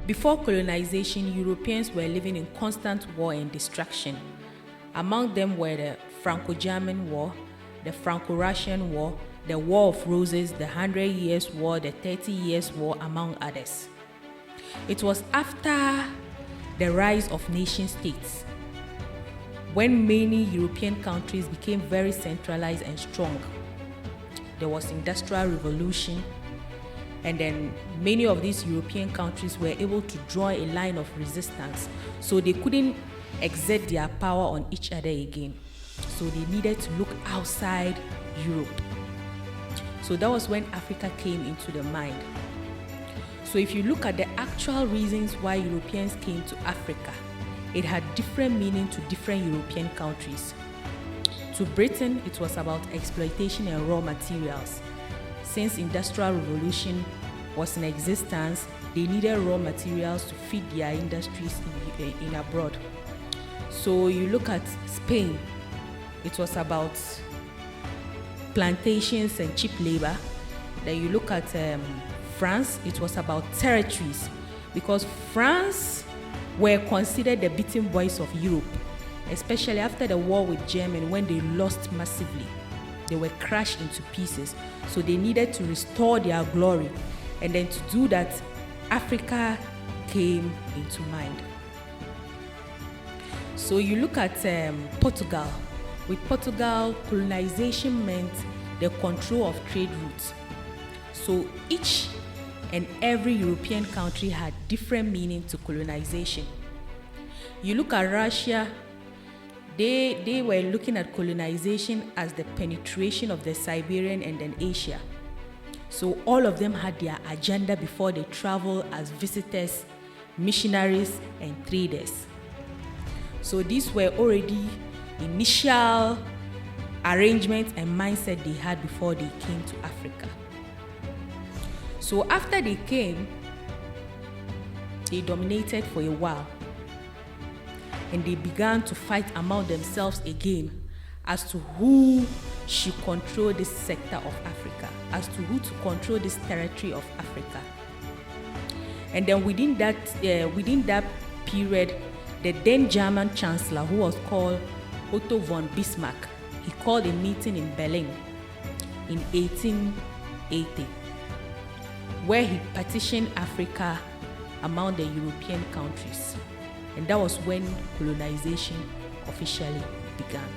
Before colonization, Europeans were living in constant war and destruction. Among them were the Franco-German War, the Franco-Russian War, the War of Roses, the 100 Years' War, the 30 Years' War, among others. It was after the rise of nation-states when many European countries became very centralized and strong. There was Industrial Revolution, and then many of these European countries were able to draw a line of resistance, so they couldn't exert their power on each other again. So they needed to look outside Europe. So that was when Africa came into the mind. So if you look at the actual reasons why Europeans came to Africa, it had different meaning to different European countries. To Britain, it was about exploitation and raw materials. Since Industrial Revolution was in existence, they needed raw materials to feed their industries in abroad. So you look at Spain, it was about plantations and cheap labor. Then you look at France, it was about territories, because France were considered the beating boys of Europe, especially after the war with Germany when they lost massively. They were crushed into pieces, so they needed to restore their glory. And then to do that, Africa came into mind. So you look at Portugal. With Portugal, colonization meant the control of trade routes. So each and every European country had different meaning to colonization. You look at Russia, they were looking at colonization as the penetration of the Siberian and then Asia. So all of them had their agenda before they travel as visitors, missionaries, and traders. So these were already initial arrangements and mindset they had before they came to Africa. So after they came, they dominated for a while, and they began to fight among themselves again as to who should control this sector of Africa, as to who to control this territory of Africa. And then within that period, the then German chancellor, who was called Otto von Bismarck, he called a meeting in Berlin in 1880, where he partitioned Africa among the European countries. And that was when colonization officially began.